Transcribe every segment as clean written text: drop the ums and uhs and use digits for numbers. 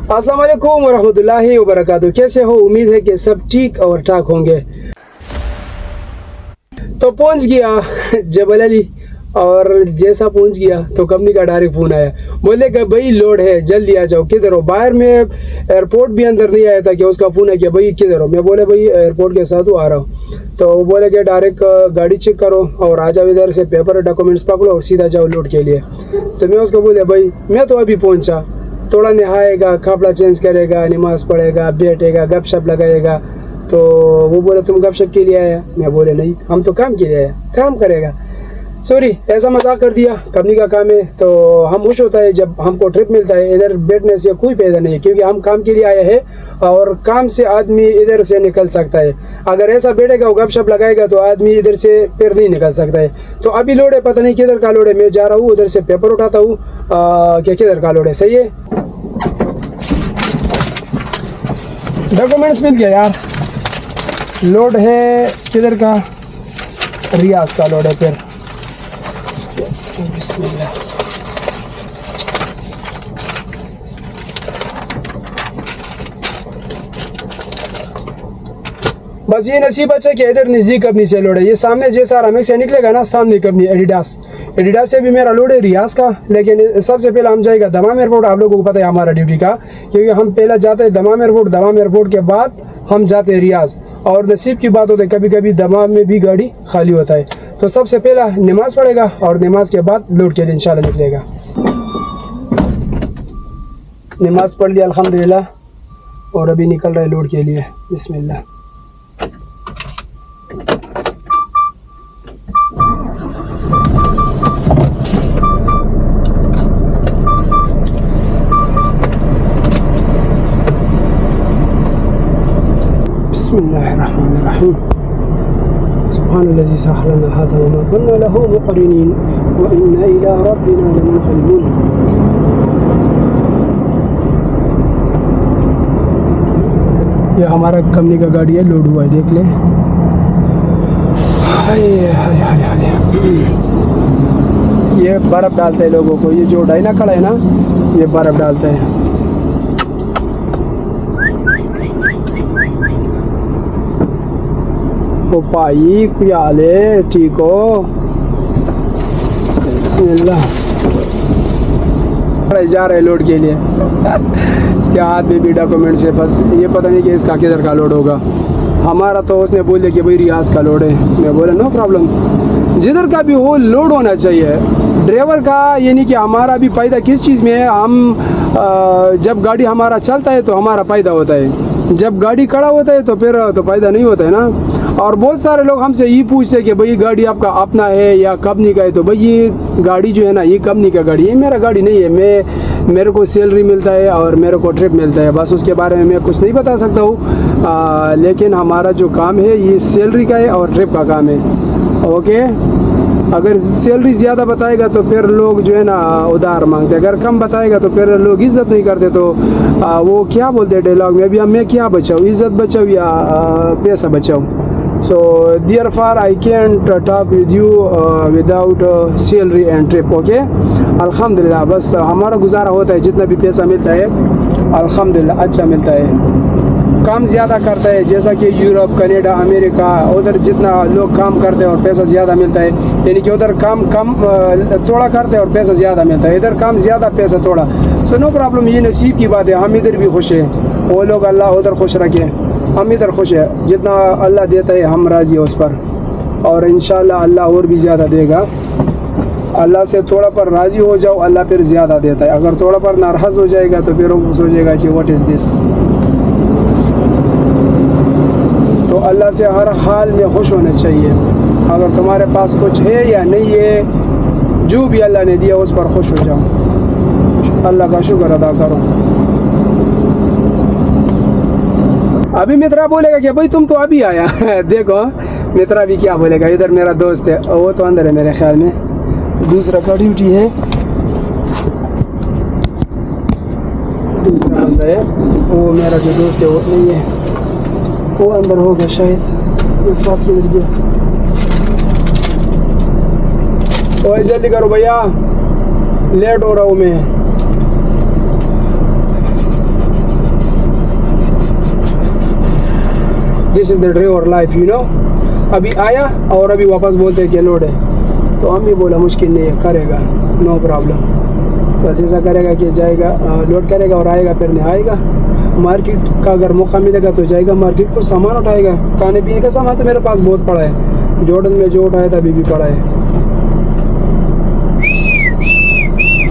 अस्सलाम वालेकुम वरहमतुल्लाहि वबरकातुहू। कैसे हो? उम्मीद है कि सब ठीक और ठाक होंगे। तो पहुंच गया जबल अली, और जैसा पहुंच गया तो कंपनी का डायरेक्ट फ़ोन आया, बोले कि भाई लोड है, जल्दी आ जाओ। किधर हो? बाहर में एयरपोर्ट भी अंदर नहीं आया था कि उसका फ़ोन है कि भाई किधर हो। मैं बोले भाई एयरपोर्ट के साथ आ रहा हूँ। तो वो बोले कि डायरेक्ट गाड़ी चेक करो और आ जाओ, इधर से पेपर डॉक्यूमेंट्स पकड़ो और सीधा जाओ लोड के लिए। तो मैं उसको बोले भाई मैं तो अभी पहुँचा, थोड़ा नहाएगा, कपड़ा चेंज करेगा, नमाज पढ़ेगा, बैठेगा, गपशप लगाएगा। तो वो बोले तुम गपशप के लिए आया? मैं बोले नहीं, हम तो काम के लिए आया, काम करेगा। सॉरी, ऐसा मजाक कर दिया, कंपनी का काम है। तो हम खुश होता है जब हमको ट्रिप मिलता है, इधर बैठने से कोई फायदा नहीं है, क्योंकि हम काम के लिए आए हैं और काम से आदमी इधर से निकल सकता है। अगर ऐसा बैठेगा, गपशप लगाएगा तो आदमी इधर से फिर नहीं निकल सकता है। तो अभी लोड है, पता नहीं किधर का लोड है, मैं जा रहा हूँ उधर से पेपर उठाता हूँ कि किधर का लोड है। सही है, डॉक्यूमेंट्स मिल गया यार। लोड है किधर का? रियाज का लोड है। फिर बिस्मिल्लाह, बस ये नसीब अच्छा कि इधर नज़दीक कंपनी से लोड है। ये सामने जैसा रमेक से निकलेगा ना, सामने कंपनी एडिडास से भी मेरा लोड है रियाज का। लेकिन सबसे पहले हम जाएगा दमाम एयरपोर्ट। आप लोगों को पता है हमारा ड्यूटी का, क्योंकि हम पहले जाते हैं दमाम एयरपोर्ट के बाद हम जाते हैं रियाज। और नसीब की बात होती है, कभी कभी दमाम में भी गाड़ी खाली होता है। तो सबसे पहला नमाज पढ़ेगा और नमाज के बाद लोड के लिए इंशाल्लाह निकलेगा। नमाज पढ़ लिया अल्हम्दुलिल्लाह, और अभी निकल रहा है लोड के लिए। बिस्मिल्लाह। बिस्मिल्लाहिर्रहमानिर्रहीम। सुब्हानल्लज़ी सख़्ख़र लना हाज़ा व मा कुन्ना लहू मुक़रिनीन व इन्ना इला रब्बिना लमुनक़लिबून। ये हमारा कंपनी का गाड़ी है, लोड हुआ है, देख ले। हाय हाय हाय हाय। ये बर्फ़ डालते हैं लोगों को, ये जो डायना खड़ा है ना, ये बर्फ़ डालते हैं। ओ भाई क्या हाल है? ठीक हो? बिस्मिल्लाह। जा रहे लोड के लिए। इसके हाथ में भी डॉक्यूमेंट्स है, बस ये पता नहीं कि इसका किधर का लोड होगा। हमारा तो उसने बोल दिया कि भाई रियाज का लोड है। मैं बोला नो प्रॉब्लम, जिधर का भी हो लोड होना चाहिए। ड्राइवर का ये नहीं कि हमारा भी फ़ायदा किस चीज़ में है। हम जब गाड़ी हमारा चलता है तो हमारा फ़ायदा होता है, जब गाड़ी खड़ा होता है तो फिर तो फ़ायदा नहीं होता है ना। और बहुत सारे लोग हमसे ये पूछते हैं कि भाई गाड़ी आपका अपना है या कंपनी का है। तो भाई ये गाड़ी जो है ना, ये कंपनी का गाड़ी है, मेरा गाड़ी नहीं है। मेरे को सैलरी मिलता है और मेरे को ट्रिप मिलता है, बस उसके बारे में मैं कुछ नहीं बता सकता हूँ। लेकिन हमारा जो काम है ये सैलरी का है और ट्रिप का काम है। ओके, अगर सैलरी ज़्यादा बताएगा तो फिर लोग जो है ना उधार मांगते, अगर कम बताएगा तो फिर लोग इज़्ज़त नहीं करते। तो वो क्या बोलते हैं डायलॉग में, अभी मैं क्या बचाऊँ, इज़्ज़त बचाऊँ या पैसा बचाऊँ। So therefore I can't talk with you without salary and trip. Okay, अल्हम्दुलिल्लाह, बस हमारा गुजारा होता है, जितना भी पैसा मिलता है अल्हम्दुलिल्लाह अच्छा मिलता है। काम ज़्यादा करता है, जैसा कि यूरोप, कनाडा, अमेरिका, उधर जितना लोग काम करते हैं और पैसा ज़्यादा मिलता है, यानी कि उधर काम कम थोड़ा करते हैं और पैसा ज़्यादा मिलता है, इधर काम ज़्यादा पैसा थोड़ा। सो नो प्रॉब्लम, ये नसीब की बात है। हम इधर भी खुश हैं, वो लोग अल्लाह उधर खुश रखे, हम इधर खुश है। जितना अल्लाह देता है हम राज़ी है उस पर, और इंशाल्लाह अल्लाह और भी ज़्यादा देगा। अल्लाह से थोड़ा पर राज़ी हो जाओ, अल्लाह फिर ज़्यादा देता है। अगर थोड़ा पर नाराज़ हो जाएगा तो फिर वो सोचेगा कि व्हाट इज़ दिस। तो अल्लाह से हर हाल में खुश होना चाहिए। अगर तुम्हारे पास कुछ है या नहीं है, जो भी अल्लाह ने दिया उस पर खुश हो जाओ, अल्लाह का शुक्र अदा करो। अभी मित्रा बोलेगा कि भाई तुम तो अभी आया। देखो मित्रा भी क्या बोलेगा। इधर मेरा दोस्त है, वो तो अंदर है मेरे ख्याल में, दूसरा का ड्यूटी है, दूसरा बंदा है। वो मेरा जो दोस्त है वो नहीं है, वो अंदर होगा शायद। मेरे पास किधर गया? ओए जल्दी करो भैया, लेट हो रहा हूँ मैं। This is the driver life, you know. अभी आया और अभी वापस बोलते हैं कि लोड है, तो हम भी बोला मुश्किल नहीं है, करेगा, नो प्रॉब्लम. बस ऐसा करेगा कि जाएगा, लोड करेगा और आएगा, फिर नहीं आएगा. मार्केट का अगर मौका मिलेगा तो जाएगा मार्केट, को सामान उठाएगा. खाने पीने का सामान तो मेरे पास बहुत पड़ा है, जॉर्डन में जो उठाया था अभी भी पड़ा है.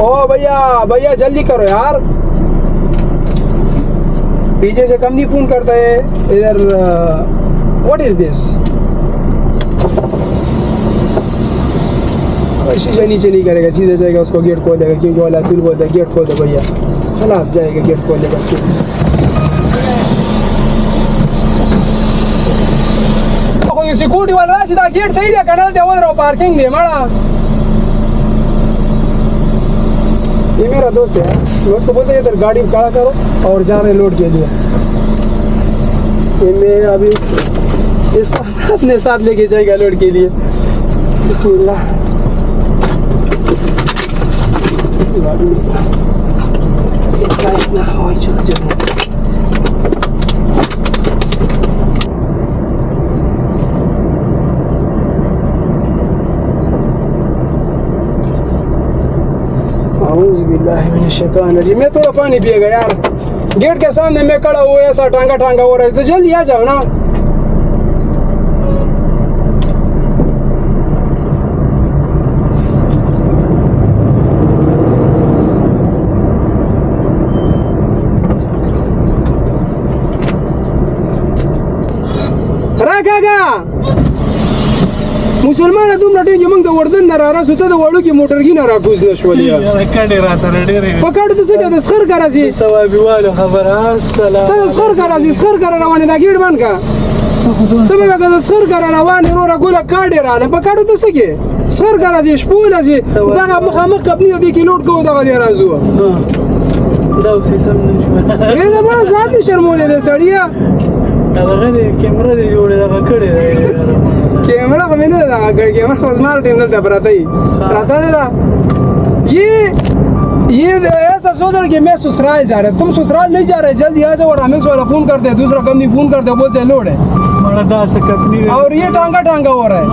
ओ भैया भैया जल्दी करो यार, पीछे से कम नहीं फ़ोन करता है इधर. What is this? शीशा नीचे नहीं करेगा, सीधे जाएगा, उसको गेट खोल देगा, क्योंकि वाला तुल बोलता है गेट खोल दो भैया, खलास जाएगा, गेट खोल देगा उसको. सिक्योरिटी वाला सीधा गेट सही देखा ना, दे उधर पार्किंग दे माड़ा. ये मेरा दोस्त है, मैं उसको बोलते हैं इधर गाड़ी खड़ा करो और जा रहे लोड के लिए. ये मैं अभी इसको अपने साथ लेके जाएगा लोड के लिए. बिस्मिल्लाह. इतना हवाई चल मैं थोड़ा पानी पिएगा यार. गेट के सामने मैं खड़ा हुआ ऐसा टांगा टांगा हो रहा है, तो जल्दी आ जाओ ना. मुसलमान तुम रटे मग तो वर्धन नारा सुद्धा वळू की मोटर की नारा कुछ नशवलिया पकड़ तो सके तस्खर करासी तस्खर करासी तस्खर करा रवाने दा गेट बंद का तब बघा तस्खर करा रवाने रोरा गोला काढे राने पकड़ तो सके तस्खर करासी शपूलासी दा मखमख कपनी दी की लोड को दा दे राजू दावसी समझ रे ना बड़ा जाती शर्मोले दे सड़िया कैमरा दे जोड़े दा कड़े कैमरा को मैंने लगा कर कैमरा स्मार्ट टीम ने दबराता ही राता ने ला. ये ऐसा सोच रहे कि मैं ससुराल जा रहा, तुम ससुराल नहीं जा रहे, जल्दी आ जाओ. और हमें वाला फोन करते हैं, दूसरा कंपनी फोन करते हैं, बोलते हैं लोड है और ये टांगा टांगा हो रहा है.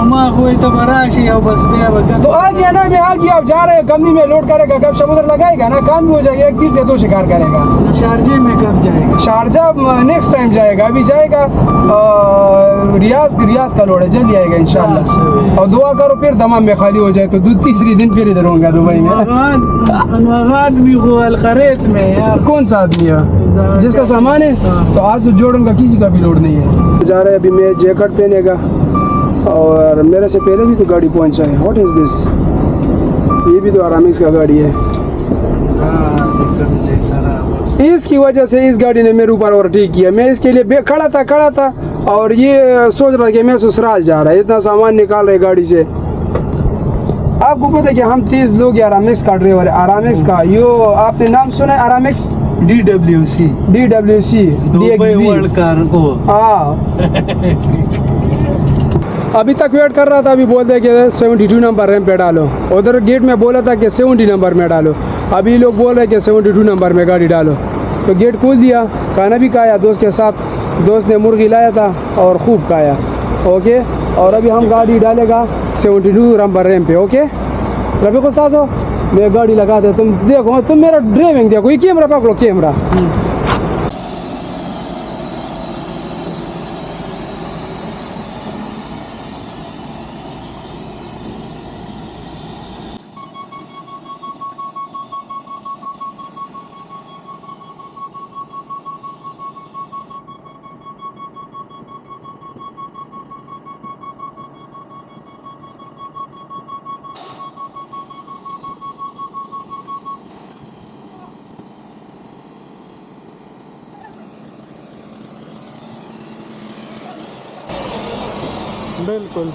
तो आ गया ना, मैं आ गया, अब जा रहे हैं कंपनी में लोड करेगा, कब समुद्र लगाएगा ना, काम भी हो जाएगा, एक तीर से दो शिकार करेगा. शारजा में कब जाएगा? शारजा नेक्स्ट टाइम जाएगा, अभी जाएगा रियाज का लोड है, जल्दी आएगा इंशाल्लाह. और दुआ करो फिर दमाम में खाली हो जाए तो तीसरी दिन फिर इधर होगा दुबई में. आदमी को अलखरेत में यार, कौन सा आदमी है जिसका सामान है? तो आज जॉर्डन का किसी का भी लोड नहीं है. जा रहे अभी मैं जैकेट पहनेगा और मेरे से पहले भी तो गाड़ी पहुंचा है. What is this? ये भी तो आरामिक्स का गाड़ी है. इसकी वजह से इस गाड़ी ने मेरे ऊपर ओवरटेक किया. मैं इसके लिए खड़ा था और ये सोच रहा कि मैं ससुराल जा रहा है, इतना सामान निकाल रहे गाड़ी से. आपको पता है कि हम 30 लोग आरामिक्स का ड्राइवर है. आरामिक्स का यो आपने नाम सुना है? आरामिक्स DWC DXB वर्ल्ड कार को. हाँ अभी तक वेट कर रहा था, अभी बोलते कि 72 नंबर रैंप पे डालो. उधर गेट में बोला था कि 70 नंबर में डालो, अभी लोग बोल रहे कि 72 नंबर में गाड़ी डालो. तो गेट खोल दिया, खाना भी खाया दोस्त के साथ. दोस्त ने मुर्गी लाया था और खूब खाया. ओके, और अभी हम गाड़ी डालेगा 72 नंबर रैंप पे. ओके रबी उस्ताद हो, मैं गाड़ी लगा दे, तुम देखो, तुम मेरा ड्राइविंग देखो. ये कैमरा पकड़ो, कैमरा.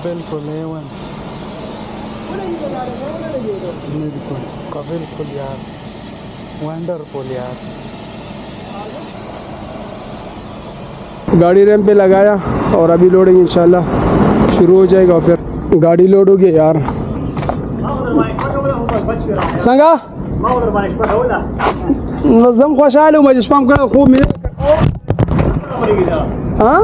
बिल्कुल A1 बिल्कुल यार, वंडरफुल यार. गाड़ी रैंप पे लगाया और अभी लोडिंग इंशाल्लाह शुरू हो जाएगा. और फिर गाड़ी लोड हो गई यार. सांगा नजम खुश आलू मजश पाम कर खूब मिले. हाँ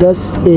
10A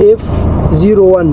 F01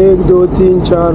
1 2 3 4